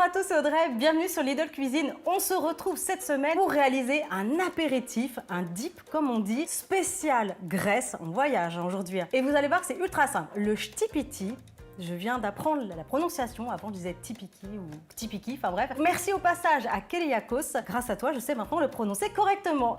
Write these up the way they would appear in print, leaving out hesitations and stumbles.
Bonjour à tous, c'est Audrey, bienvenue sur Lidl Cuisine. On se retrouve cette semaine pour réaliser un apéritif, un dip comme on dit, spécial Grèce. On voyage aujourd'hui. Et vous allez voir que c'est ultra simple. Le shtipiti. Je viens d'apprendre la prononciation, avant je disais tipiki ou tipiki, enfin bref. Merci au passage à Keliakos, grâce à toi je sais maintenant le prononcer correctement.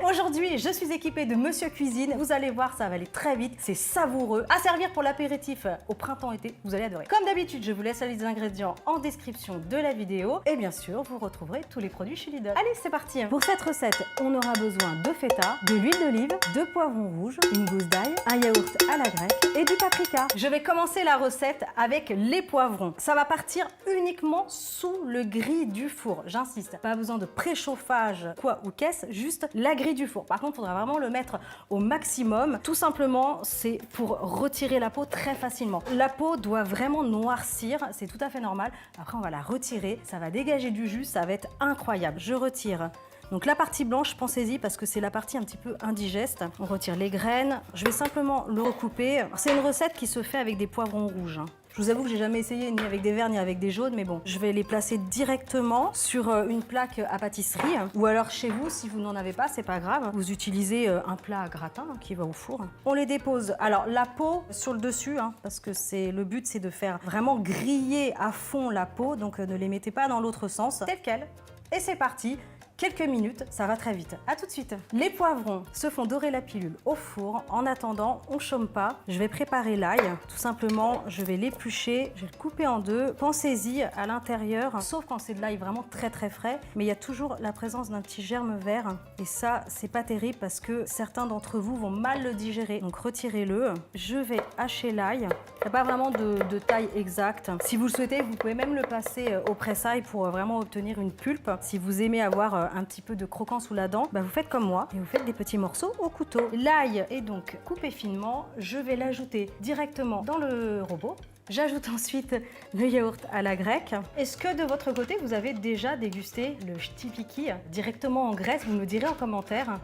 Aujourd'hui je suis équipée de Monsieur Cuisine, vous allez voir ça va aller très vite, c'est savoureux, à servir pour l'apéritif au printemps-été, vous allez adorer. Comme d'habitude je vous laisse la liste des ingrédients en description de la vidéo et bien sûr vous retrouverez tous les produits chez Lidl. Allez c'est parti. Pour cette recette on aura besoin de feta, de l'huile d'olive, de poivrons rouges, une gousse d'ail, un yaourt à la grecque et du paprika. Je vais commencer la recette avec les poivrons. Ça va partir uniquement sous le gris du four. J'insiste, pas besoin de préchauffage quoi ou qu'est-ce, juste la grille du four. Par contre, il faudra vraiment le mettre au maximum. Tout simplement, c'est pour retirer la peau très facilement. La peau doit vraiment noircir, c'est tout à fait normal. Après, on va la retirer, ça va dégager du jus, ça va être incroyable. Je retire. Donc la partie blanche, pensez-y parce que c'est la partie un petit peu indigeste. On retire les graines. Je vais simplement le recouper. C'est une recette qui se fait avec des poivrons rouges. Je vous avoue que j'ai jamais essayé ni avec des verts ni avec des jaunes, mais bon, je vais les placer directement sur une plaque à pâtisserie. Ou alors chez vous, si vous n'en avez pas, c'est pas grave. Vous utilisez un plat à gratin qui va au four. On les dépose. Alors la peau sur le dessus, parce que le but c'est de faire vraiment griller à fond la peau, donc ne les mettez pas dans l'autre sens. Tel quel. Et c'est parti. Quelques minutes, ça va très vite. À tout de suite. Les poivrons se font dorer la pilule au four. En attendant, on chôme pas. Je vais préparer l'ail. Tout simplement, je vais l'éplucher, je vais le couper en deux. Pensez-y à l'intérieur, sauf quand c'est de l'ail vraiment très très frais, mais il y a toujours la présence d'un petit germe vert. Et ça, c'est pas terrible parce que certains d'entre vous vont mal le digérer. Donc retirez-le. Je vais hacher l'ail. Il n'y a pas vraiment de taille exacte. Si vous le souhaitez, vous pouvez même le passer au presse-ail pour vraiment obtenir une pulpe. Si vous aimez avoir un petit peu de croquant sous la dent, vous faites comme moi et vous faites des petits morceaux au couteau. L'ail est donc coupé finement. Je vais l'ajouter directement dans le robot. J'ajoute ensuite le yaourt à la grecque. Est-ce que de votre côté, vous avez déjà dégusté le shtipiki directement en Grèce? Vous me direz en commentaire.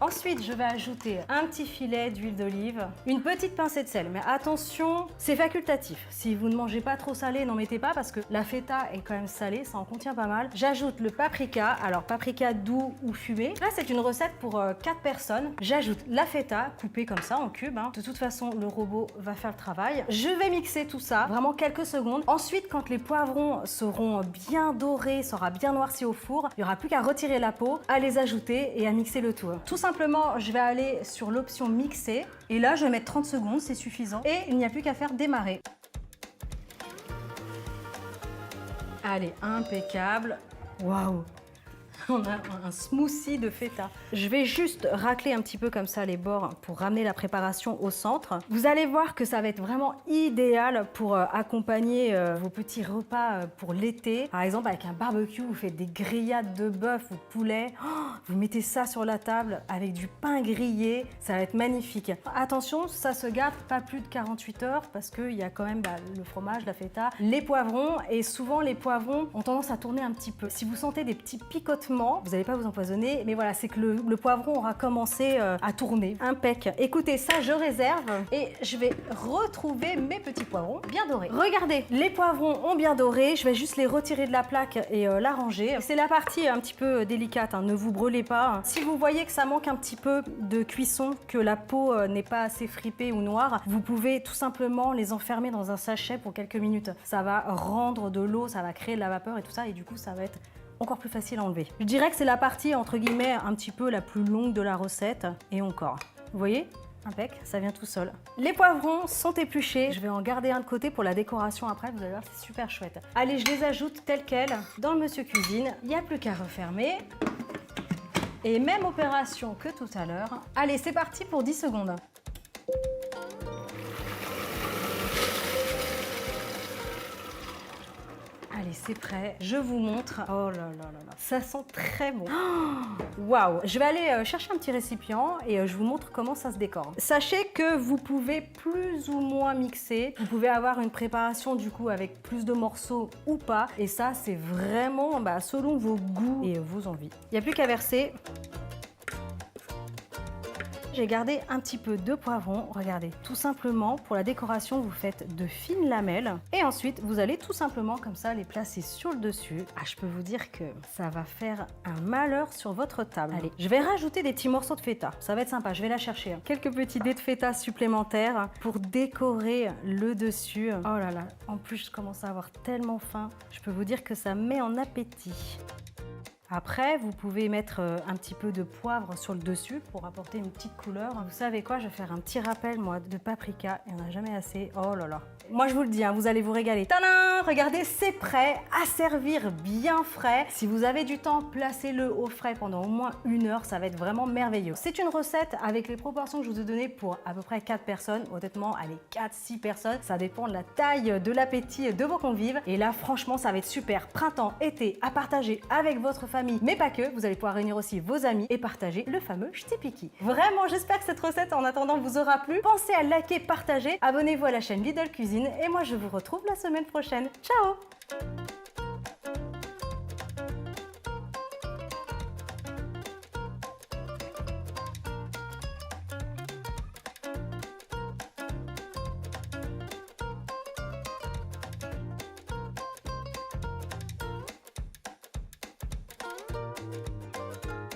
Ensuite, je vais ajouter un petit filet d'huile d'olive, une petite pincée de sel. Mais attention, c'est facultatif. Si vous ne mangez pas trop salé, n'en mettez pas parce que la feta est quand même salée, ça en contient pas mal. J'ajoute le paprika, alors paprika doux ou fumé. Là, c'est une recette pour 4 personnes. J'ajoute la feta coupée comme ça en cubes. De toute façon, le robot va faire le travail. Je vais mixer tout ça, vraiment quelques secondes. Ensuite, quand les poivrons seront bien dorés, sera bien noirci au four, il n'y aura plus qu'à retirer la peau, à les ajouter et à mixer le tout. Tout simplement, je vais aller sur l'option mixer et là, je vais mettre 30 secondes, c'est suffisant. Et il n'y a plus qu'à faire démarrer. Allez, impeccable. Waouh! On a un smoothie de feta. Je vais juste racler un petit peu comme ça les bords pour ramener la préparation au centre. Vous allez voir que ça va être vraiment idéal pour accompagner vos petits repas pour l'été. Par exemple, avec un barbecue, vous faites des grillades de bœuf ou de poulet. Vous mettez ça sur la table avec du pain grillé. Ça va être magnifique. Attention, ça se garde pas plus de 48 heures parce qu'il y a quand même le fromage, la feta, les poivrons. Et souvent, les poivrons ont tendance à tourner un petit peu. Si vous sentez des petits picotements, vous n'allez pas vous empoisonner, mais voilà, c'est que le poivron aura commencé à tourner. Impec. Écoutez, ça, je réserve et je vais retrouver mes petits poivrons bien dorés. Regardez, les poivrons ont bien doré. Je vais juste les retirer de la plaque et la ranger. C'est la partie un petit peu délicate, ne vous brûlez pas. Si vous voyez que ça manque un petit peu de cuisson, que la peau n'est pas assez fripée ou noire, vous pouvez tout simplement les enfermer dans un sachet pour quelques minutes. Ça va rendre de l'eau, ça va créer de la vapeur et tout ça, et du coup, ça va être encore plus facile à enlever. Je dirais que c'est la partie entre guillemets un petit peu la plus longue de la recette et encore. Vous voyez? Impec, ça vient tout seul. Les poivrons sont épluchés. Je vais en garder un de côté pour la décoration après. Vous allez voir, c'est super chouette. Allez, je les ajoute tels quels dans le Monsieur Cuisine. Il n'y a plus qu'à refermer. Et même opération que tout à l'heure. Allez, c'est parti pour 10 secondes. Allez, c'est prêt. Je vous montre. Oh là là là là. Ça sent très bon. Waouh! Je vais aller chercher un petit récipient et je vous montre comment ça se décore. Sachez que vous pouvez plus ou moins mixer. Vous pouvez avoir une préparation du coup avec plus de morceaux ou pas. Et ça, c'est vraiment selon vos goûts et vos envies. Il n'y a plus qu'à verser. J'ai gardé un petit peu de poivron. Regardez, tout simplement, pour la décoration, vous faites de fines lamelles. Et ensuite, vous allez tout simplement comme ça les placer sur le dessus. Ah, je peux vous dire que ça va faire un malheur sur votre table. Allez, je vais rajouter des petits morceaux de feta. Ça va être sympa, je vais la chercher. Quelques petits dés de feta supplémentaires pour décorer le dessus. Oh là là, en plus, je commence à avoir tellement faim. Je peux vous dire que ça met en appétit. Après, vous pouvez mettre un petit peu de poivre sur le dessus pour apporter une petite couleur. Vous savez quoi, je vais faire un petit rappel, moi, de paprika. Il n'y en a jamais assez. Oh là là. Moi, je vous le dis, hein, vous allez vous régaler. Tadam! Regardez, c'est prêt à servir bien frais. Si vous avez du temps, placez-le au frais pendant au moins 1 heure. Ça va être vraiment merveilleux. C'est une recette avec les proportions que je vous ai données pour à peu près 4 personnes. Honnêtement, allez, 4-6 personnes. Ça dépend de la taille, de l'appétit de vos convives. Et là, franchement, ça va être super. Printemps, été, à partager avec votre famille, mais pas que. Vous allez pouvoir réunir aussi vos amis et partager le fameux Chtipiki. Vraiment, j'espère que cette recette, en attendant, vous aura plu. Pensez à liker, partager. Abonnez-vous à la chaîne Lidl Cuisine. Et moi, je vous retrouve la semaine prochaine. Ciao!